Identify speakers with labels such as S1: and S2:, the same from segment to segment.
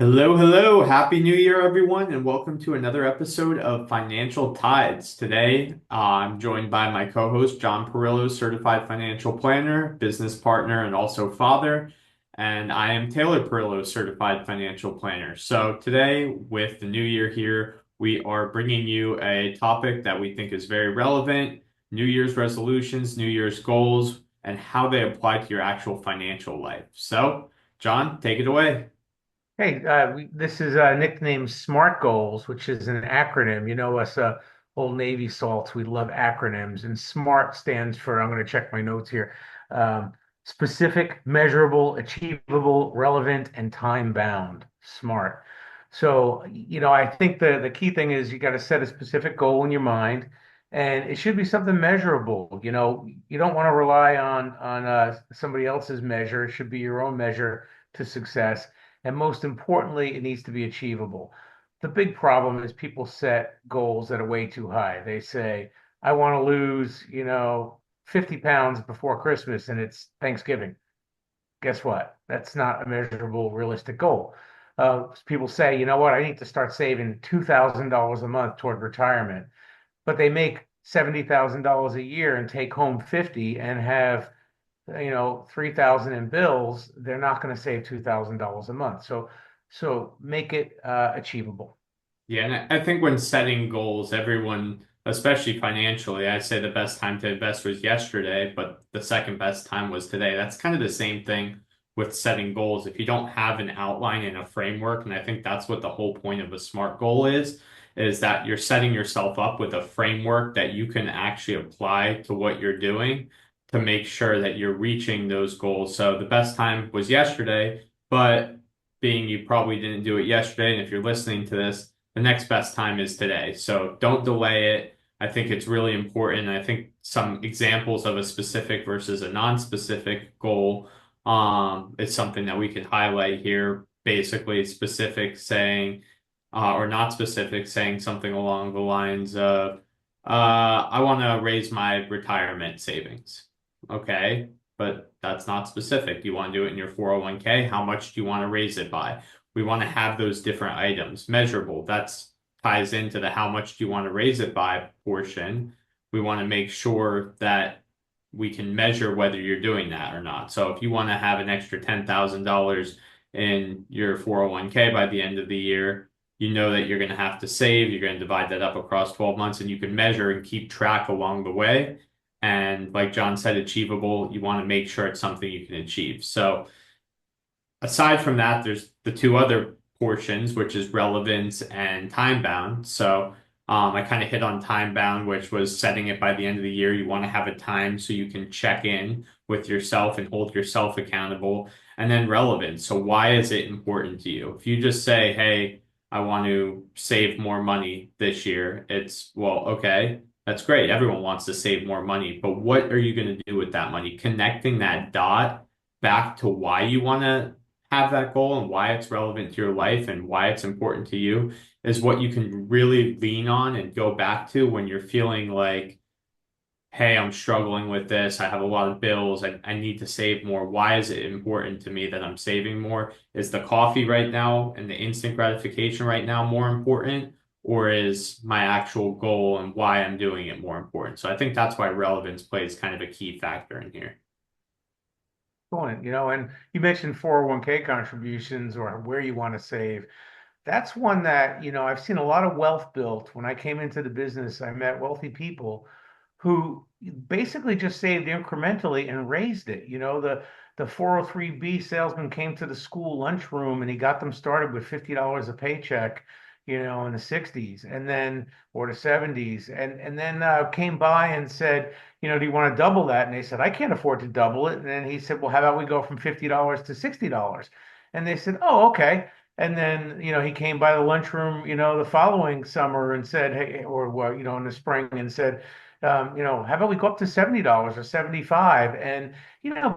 S1: Hello, hello. Happy New Year, everyone, and welcome to another episode of Financial Tides. Today, I'm joined by my co-host, John Perillo, certified financial planner, business partner, and also father. And I am Taylor Perillo, certified financial planner. So today, with the new year here, we are bringing you a topic that we think is very relevant, New Year's resolutions, New Year's goals, and how they apply to your actual financial life. So, John, take it away.
S2: Hey, this is nicknamed SMART Goals, which is an acronym. You know us, old Navy salts, we love acronyms. And SMART stands for, I'm going to check my notes here, specific, measurable, achievable, relevant, and time-bound. SMART. So, I think the key thing is you got to set a specific goal in your mind, and it should be something measurable. You don't want to rely on somebody else's measure. It should be your own measure to success. And most importantly, it needs to be achievable. The big problem is people set goals that are way too high. They say, I want to lose, 50 pounds before Christmas and it's Thanksgiving. Guess what? That's not a measurable, realistic goal. People say, you know what? I need to start saving $2,000 a month toward retirement, but they make $70,000 a year and take home 50 and have 3,000 in bills. They're not going to save $2,000 a month. So make it achievable.
S1: Yeah, and I think when setting goals, everyone, especially financially, I'd say the best time to invest was yesterday, but the second best time was today. That's kind of the same thing with setting goals. If you don't have an outline and a framework, and I think that's what the whole point of a SMART goal is that you're setting yourself up with a framework that you can actually apply to what you're doing to make sure that you're reaching those goals. So the best time was yesterday, but being you probably didn't do it yesterday, and if you're listening to this, the next best time is today. So don't delay it. I think it's really important. I think some examples of a specific versus a non-specific goal is something that we can highlight here. Basically, specific saying or not specific saying something along the lines of I want to raise my retirement savings. Okay, but that's not specific. You want to do it in your 401k? How much do you want to raise it by? We want to have those different items measurable. That's ties into the how much do you want to raise it by portion. We want to make sure that we can measure whether you're doing that or not. So if you want to have an extra $10,000 in your 401k by the end of the year, you know that you're going to have to save. You're going to divide that up across 12 months and you can measure and keep track along the way. And like John said, achievable, you want to make sure it's something you can achieve. So aside from that, there's the two other portions, which is relevance and time bound. So I kind of hit on time bound, which was setting it by the end of the year. You want to have a time so you can check in with yourself and hold yourself accountable. And then relevance. So why is it important to you? If you just say, hey, I want to save more money this year, it's, well, okay, that's great. Everyone wants to save more money, but what are you going to do with that money? Connecting that dot back to why you want to have that goal and why it's relevant to your life and why it's important to you is what you can really lean on and go back to when you're feeling like, hey, I'm struggling with this. I have a lot of bills. I need to save more. Why is it important to me that I'm saving more? Is the coffee right now and the instant gratification right now more important? Or is my actual goal and why I'm doing it more important? So I think that's why relevance plays kind of a key factor in here.
S2: And you mentioned 401k contributions or where you want to save. That's one that, I've seen a lot of wealth built. When I came into the business, I met wealthy people who basically just saved incrementally and raised it. The 403B salesman came to the school lunchroom and he got them started with $50 a paycheck, in the 60s and then or the 70s and then came by and said, do you want to double that? And they said, I can't afford to double it. And then he said, well, how about we go from $50 to $60? And they said, oh, okay. And then, he came by the lunchroom, the following summer and said, hey, or well, in the spring and said, how about we go up to $70 or 75? And,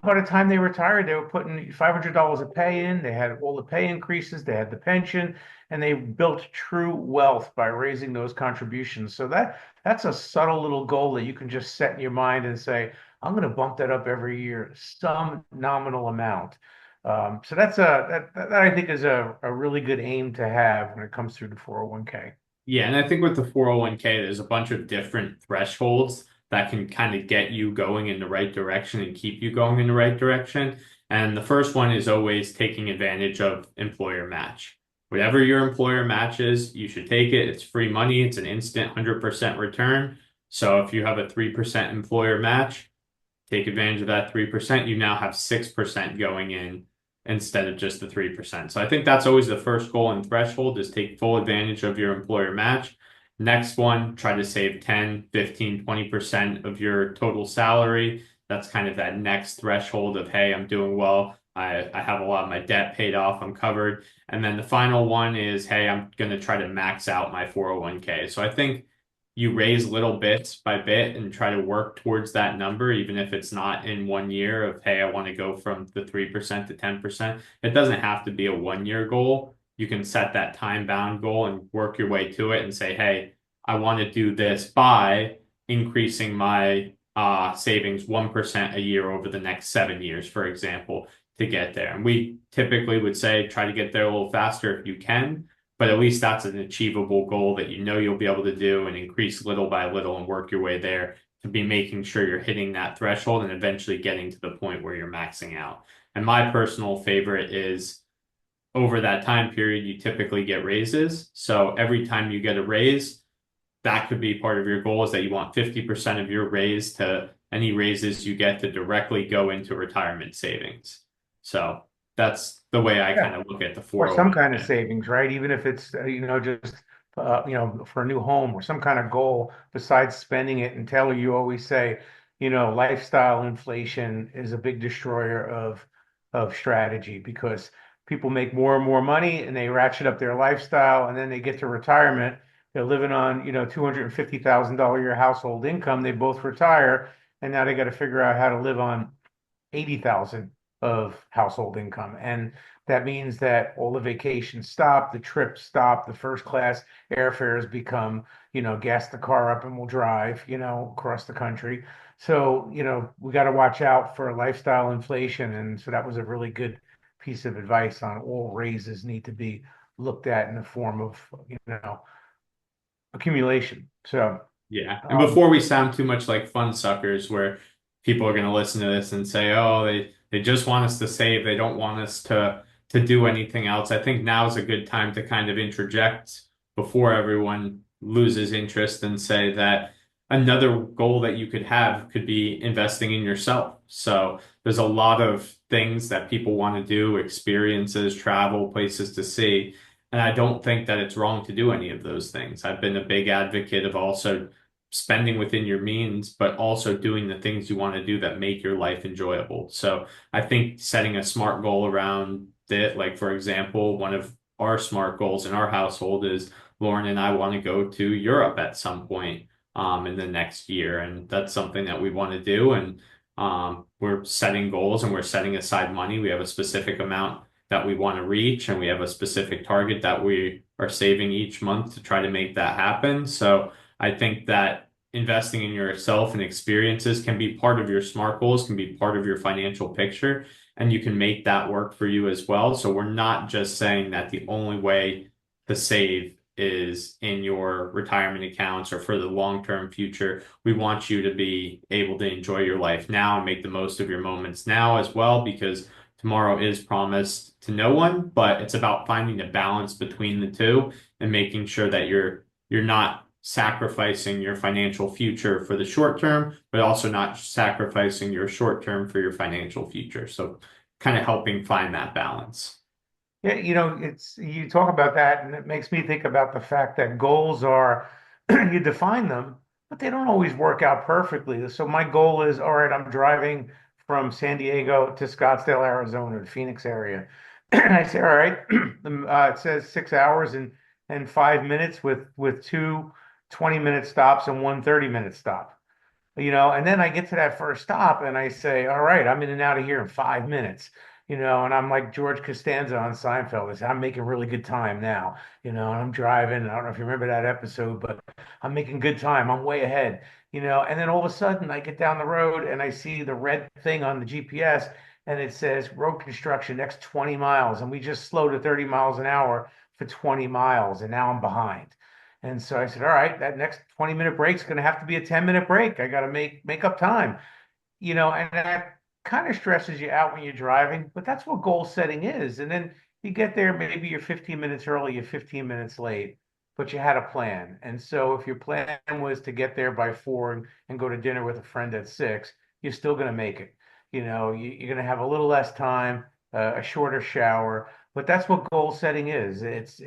S2: by the time they retired, they were putting $500 a pay in. They had all the pay increases, they had the pension, and they built true wealth by raising those contributions. So that's a subtle little goal that you can just set in your mind and say, I'm going to bump that up every year, some nominal amount. So that's that I think is a really good aim to have when it comes through the 401k.
S1: Yeah, and I think with the 401k, there's a bunch of different thresholds that can kind of get you going in the right direction and keep you going in the right direction. And the first one is always taking advantage of employer match. Whatever your employer matches, you should take it. It's free money, it's an instant 100% return. So if you have a 3% employer match, take advantage of that 3%. You now have 6% going in instead of just the 3%. So I think that's always the first goal and threshold is take full advantage of your employer match. Next one, try to save 10, 15, 20% of your total salary. That's kind of that next threshold of, hey, I'm doing well. I have a lot of my debt paid off. I'm covered. And then the final one is, hey, I'm going to try to max out my 401k. So I think you raise little bits by bit and try to work towards that number, even if it's not in 1 year of, hey, I want to go from the 3% to 10%. It doesn't have to be a 1 year goal. You can set that time bound goal and work your way to it and say, hey, I want to do this by increasing my savings 1% a year over the next 7 years, for example, to get there. And we typically would say try to get there a little faster if you can, but at least that's an achievable goal that you know you'll be able to do and increase little by little and work your way there to be making sure you're hitting that threshold and eventually getting to the point where you're maxing out. And my personal favorite is over that time period, you typically get raises. So every time you get a raise, that could be part of your goal is that you want 50% of your raise to any raises you get to directly go into retirement savings. So that's the way I
S2: Yeah.
S1: kind of look at the
S2: Or some kind of
S1: 401k.
S2: savings, right? Even if it's, just, for a new home or some kind of goal besides spending it. And Taylor, you always say, lifestyle inflation is a big destroyer of strategy because people make more and more money and they ratchet up their lifestyle and then they get to retirement. They're living on, $250,000 a year household income. They both retire and now they got to figure out how to live on 80,000 of household income. And that means that all the vacations stop, the trips stop, the first class airfares become, gas the car up and we'll drive, across the country. So, we got to watch out for lifestyle inflation. And so that was a really good piece of advice on all raises need to be looked at in the form of, accumulation. So,
S1: Yeah. And
S2: um,
S1: before we sound too much like fun suckers where people are going to listen to this and say, "Oh, they just want us to save. They don't want us to do anything else." I think now is a good time to kind of interject before everyone loses interest and say that another goal that you could have could be investing in yourself. So there's a lot of things that people want to do, experiences, travel, places to see. And I don't think that it's wrong to do any of those things. I've been a big advocate of also spending within your means, but also doing the things you want to do that make your life enjoyable. So I think setting a smart goal around it, like for example, one of our smart goals in our household is Lauren and I want to go to Europe at some point in the next year. And that's something that we want to do. And we're setting goals and we're setting aside money. We have a specific amount that we want to reach, and we have a specific target that we are saving each month to try to make that happen. So I think that investing in yourself and experiences can be part of your SMART goals, can be part of your financial picture, and you can make that work for you as well. So we're not just saying that the only way to save is in your retirement accounts or for the long-term future. We want you to be able to enjoy your life now and make the most of your moments now as well, because tomorrow is promised to no one, but it's about finding a balance between the two and making sure that you're not sacrificing your financial future for the short term, but also not sacrificing your short term for your financial future. So kind of helping find that balance.
S2: yeah, it's you talk about that, and it makes me think about the fact that goals are you define them, but they don't always work out perfectly. So my goal is, all right, I'm driving from San Diego to Scottsdale, Arizona, the Phoenix area. And I say, all right, it says 6 hours and 5 minutes with two 20-minute stops and one 30-minute stop. And then I get to that first stop and I say, all right, I'm in and out of here in 5 minutes, and I'm like George Costanza on Seinfeld. I say, I'm making really good time now, and I'm driving. I don't know if you remember that episode, but I'm making good time. I'm way ahead, and then all of a sudden I get down the road and I see the red thing on the GPS and it says road construction next 20 miles. And we just slowed to 30 miles an hour for 20 miles. And now I'm behind. And so I said, all right, that next 20-minute break is going to have to be a 10-minute break. I got to make up time, and that kind of stresses you out when you're driving, but that's what goal setting is. And then you get there, maybe you're 15 minutes early, you're 15 minutes late, but you had a plan. And so if your plan was to get there by 4 and go to dinner with a friend at 6, you're still going to make it. You're going to have a little less time, a shorter shower, but that's what goal setting is. It's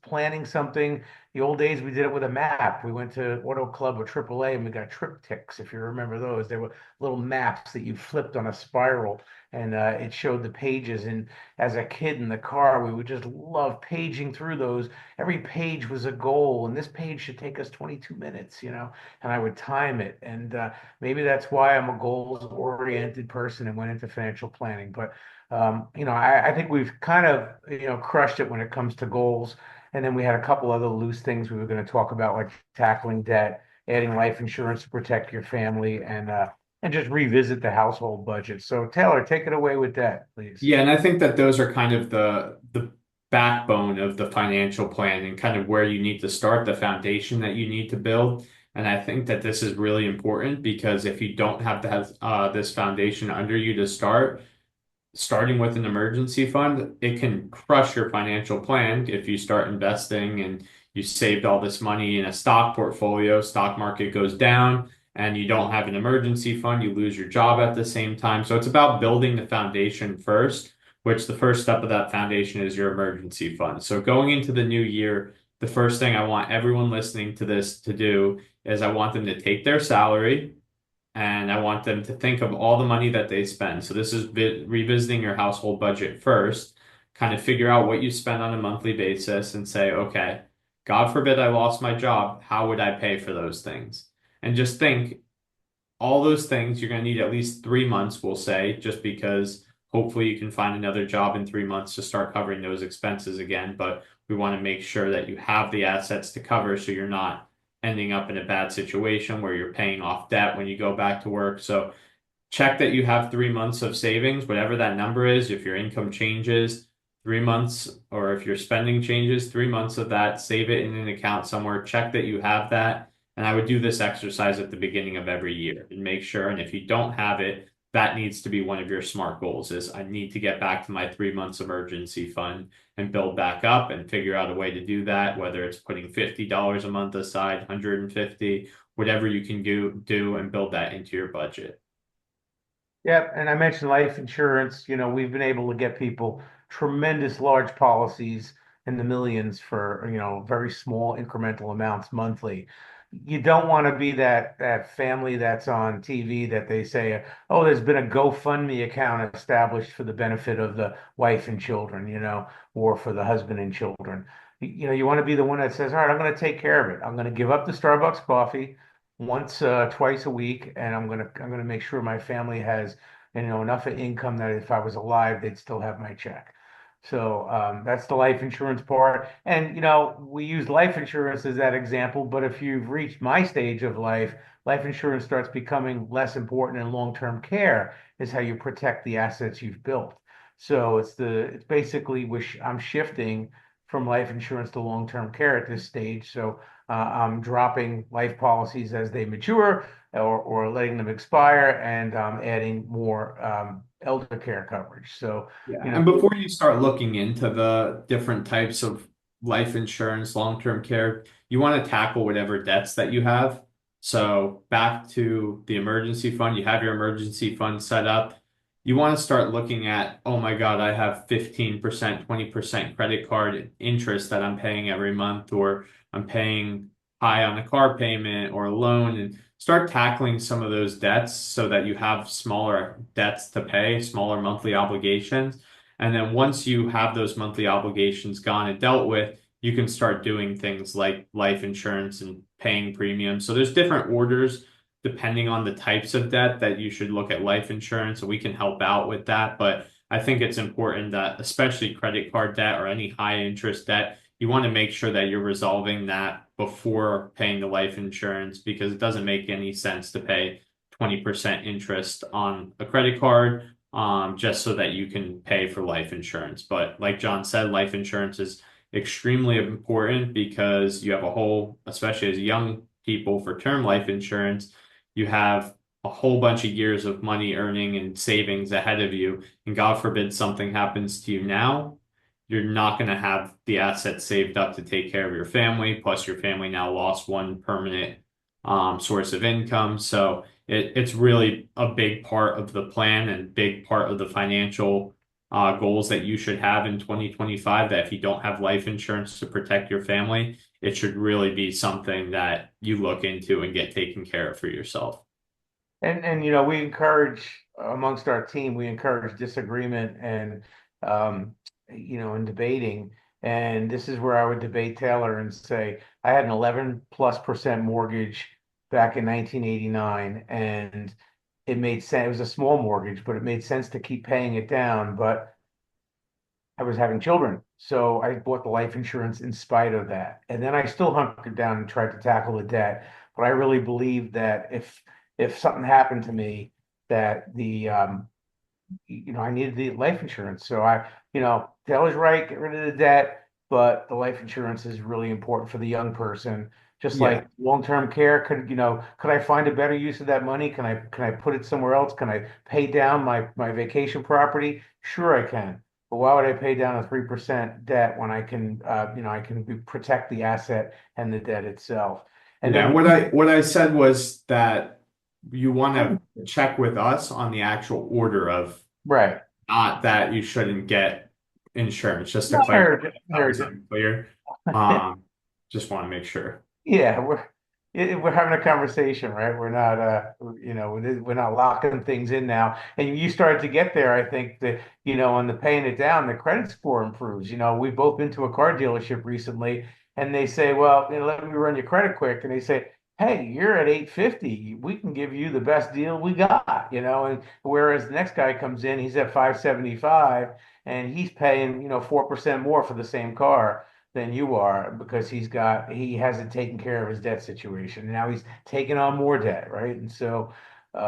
S2: planning something. The old days, we did it with a map. We went to Auto Club or AAA and we got TripTiks, if you remember those. They were little maps that you flipped on a spiral, and it showed the pages. And as a kid in the car, we would just love paging through those. Every page was a goal, and this page should take us 22 minutes, and I would time it. And maybe that's why I'm a goals-oriented person and went into financial planning. But I think we've kind of, crushed it when it comes to goals. And then we had a couple other loose things we were going to talk about, like tackling debt, adding life insurance to protect your family, and just revisit the household budget. So Taylor, take it away with that, please.
S1: Yeah, and I think that those are kind of the backbone of the financial plan and kind of where you need to start, the foundation that you need to build. And I think that this is really important because if you don't have this foundation under you to start, starting with an emergency fund, it can crush your financial plan if you start investing and you saved all this money in a stock portfolio, stock market goes down and you don't have an emergency fund, you lose your job at the same time. So it's about building the foundation first, which the first step of that foundation is your emergency fund. So going into the new year, the first thing I want everyone listening to this to do is I want them to take their salary and I want them to think of all the money that they spend. So this is revisiting your household budget first, kind of figure out what you spend on a monthly basis and say, okay, God forbid I lost my job, how would I pay for those things? And just think all those things you're going to need at least 3 months, we'll say, just because hopefully you can find another job in 3 months to start covering those expenses again. But we want to make sure that you have the assets to cover so you're not ending up in a bad situation where you're paying off debt when you go back to work. So check that you have 3 months of savings, whatever that number is. If your income changes, 3 months, or if your spending changes, 3 months of that, save it in an account somewhere, check that you have that. And I would do this exercise at the beginning of every year and make sure. And if you don't have it, that needs to be one of your SMART goals is I need to get back to my 3 months emergency fund and build back up and figure out a way to do that, whether it's putting $50 a month aside, 150, whatever you can do and build that into your budget.
S2: Yep, and I mentioned life insurance. We've been able to get people tremendous large policies in the millions for, very small incremental amounts monthly. You don't want to be that family that's on TV that they say, oh, there's been a GoFundMe account established for the benefit of the wife and children, or for the husband and children. You want to be the one that says, all right, I'm going to take care of it. I'm going to give up the Starbucks coffee once, twice a week, and I'm gonna make sure my family has, enough of income that if I was alive, they'd still have my check. So that's the life insurance part. And we use life insurance as that example, but if you've reached my stage of life, life insurance starts becoming less important, and long-term care is how you protect the assets you've built. So it's basically which I'm shifting from life insurance to long-term care at this stage. So I'm dropping life policies as they mature, or letting them expire, and adding more elder care coverage. So,
S1: Yeah.
S2: you know,
S1: And before you start looking into the different types of life insurance, long-term care, you want to tackle whatever debts that you have. So back to the emergency fund, you have your emergency fund set up. You want to start looking at, oh my God, I have 15%, 20% credit card interest that I'm paying every month, or I'm paying high on a car payment or a loan, and start tackling some of those debts so that you have smaller debts to pay, smaller monthly obligations. And then once you have those monthly obligations gone and dealt with, you can start doing things like life insurance and paying premiums. So there's different orders depending on the types of debt that you should look at life insurance, and we can help out with that. But I think it's important that, especially credit card debt or any high interest debt, you want to make sure that you're resolving that before paying the life insurance, because it doesn't make any sense to pay 20% interest on a credit card, just so that you can pay for life insurance. But like John said, life insurance is extremely important because you have a whole, especially as young people for term life insurance, you have a whole bunch of years of money earning and savings ahead of you. And God forbid something happens to you now, you're not going to have the assets saved up to take care of your family. Plus, your family now lost one permanent source of income. So it's really a big part of the plan and big part of the financial goals that you should have in 2025. That if you don't have life insurance to protect your family, it should really be something that you look into and get taken care of for yourself.
S2: And we encourage amongst our team, we encourage disagreement and and debating. And this is where I would debate Taylor and say, I had an 11+% mortgage back in 1989, and it made sense. It was a small mortgage, but it made sense to keep paying it down. But I was having children, so I bought the life insurance in spite of that. And then I still hunkered down and tried to tackle the debt. But I really believe that if something happened to me, that I needed the life insurance. So Taylor's right, get rid of the debt, but the life insurance is really important for the young person. Just
S1: Yeah.
S2: like long-term care, could I find a better use of that money? Can I put it somewhere else? Can I pay down my vacation property? Sure, I can. But why would I pay down a 3% debt when I can protect the asset and the debt itself? And
S1: Yeah,
S2: then
S1: what I said was that you want to check with us on the actual order of,
S2: right.
S1: not that you shouldn't get insurance, just to
S2: No, I
S1: clarify
S2: heard you.
S1: if
S2: I
S1: that
S2: heard
S1: was
S2: you.
S1: unclear. Um, just want to make sure.
S2: Yeah, we're having a conversation, right? We're not we're not locking things in now. And you started to get there, I think that on the paying it down, the credit score improves. We've both been to a car dealership recently, and they say, well, let me run your credit quick, and they say, hey, you're at 850. We can give you the best deal we got, and whereas the next guy comes in, he's at 575, and he's paying 4% more for the same car than you are because he hasn't taken care of his debt situation. Now he's taking on more debt, right? And so, and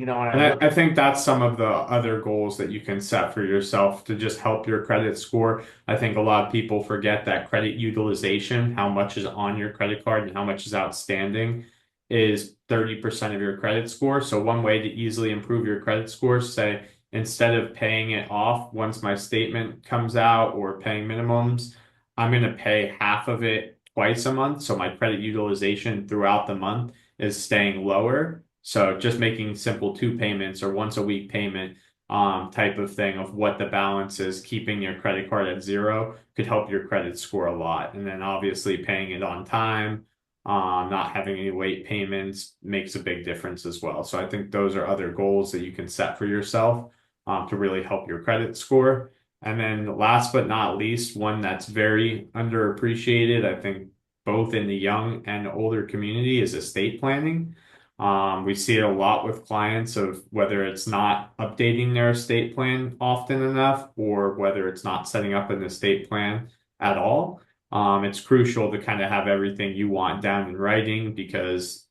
S2: I
S1: And
S2: look
S1: I think that's some of the other goals that you can set for yourself to just help your credit score. I think a lot of people forget that credit utilization, how much is on your credit card and how much is outstanding, is 30% of your credit score. So one way to easily improve your credit score, say, instead of paying it off once my statement comes out or paying minimums, I'm going to pay half of it twice a month. So my credit utilization throughout the month is staying lower. So just making simple two payments or once a week payment type of thing of what the balance is, keeping your credit card at zero could help your credit score a lot. And then obviously paying it on time, not having any late payments makes a big difference as well. So I think those are other goals that you can set for yourself to really help your credit score. And then last but not least, one that's very underappreciated, I think both in the young and older community, is estate planning. We see it a lot with clients of whether it's not updating their estate plan often enough or whether it's not setting up an estate plan at all. It's crucial to kind of have everything you want down in writing because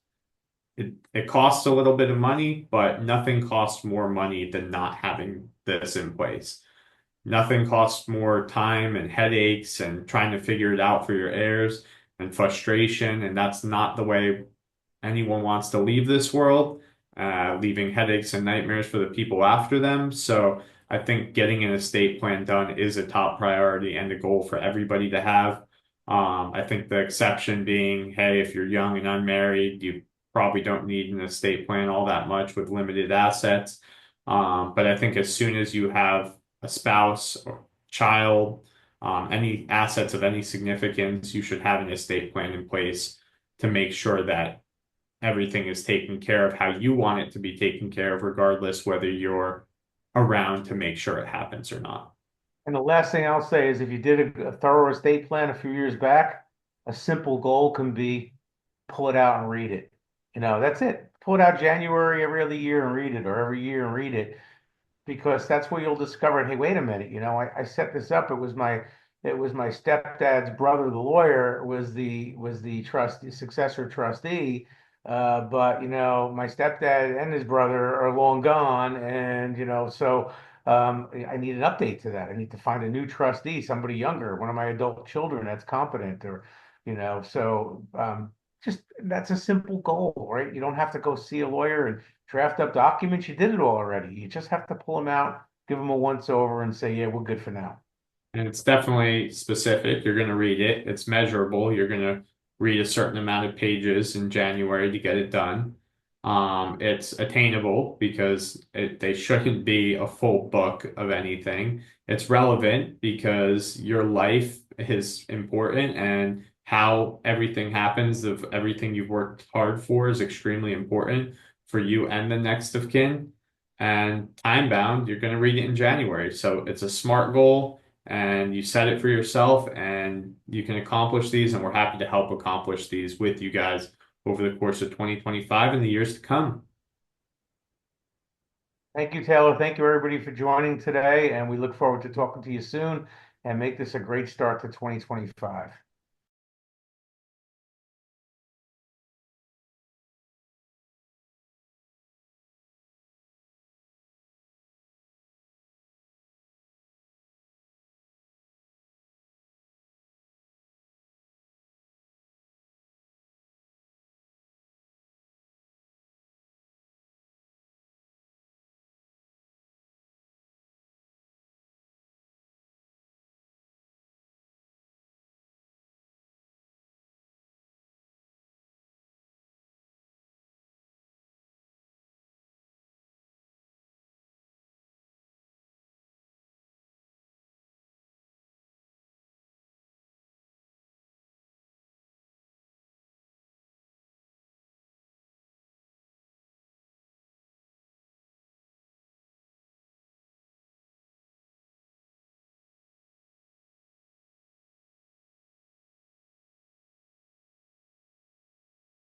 S1: it costs a little bit of money, but nothing costs more money than not having this in place. Nothing costs more time and headaches and trying to figure it out for your heirs and frustration. And that's not the way anyone wants to leave this world, leaving headaches and nightmares for the people after them. So I think getting an estate plan done is a top priority and a goal for everybody to have. I think the exception being, hey, if you're young and unmarried, you probably don't need an estate plan all that much with limited assets. But I think as soon as you have a spouse or child, any assets of any significance, you should have an estate plan in place to make sure that everything is taken care of how you want it to be taken care of, regardless whether you're around to make sure it happens or not.
S2: And the last thing I'll say is if you did a thorough estate plan a few years back, a simple goal can be pull it out and read it. That's it. Pull it out January every other year and read it, or every year and read it, because that's where you'll discover, hey, wait a minute, I set this up. It was my stepdad's brother, the lawyer, was the successor trustee. But my stepdad and his brother are long gone, and so I need an update to that. I need to find a new trustee, somebody younger, one of my adult children that's competent, or so just that's a simple goal, right? You don't have to go see a lawyer and draft up documents. You did it all already. You just have to pull them out, give them a once over, and say, yeah, we're good for now.
S1: And it's definitely specific. You're going to read it. It's measurable. You're going to read a certain amount of pages in January to get it done. It's attainable because they shouldn't be a full book of anything. It's relevant because your life is important and how everything happens of everything you've worked hard for is extremely important for you and the next of kin. And time bound, you're going to read it in January. So it's a SMART goal and you set it for yourself and you can accomplish these, and we're happy to help accomplish these with you guys over the course of 2025 and the years to come.
S2: Thank you, Taylor. Thank you, everybody, for joining today, and we look forward to talking to you soon and make this a great start to 2025.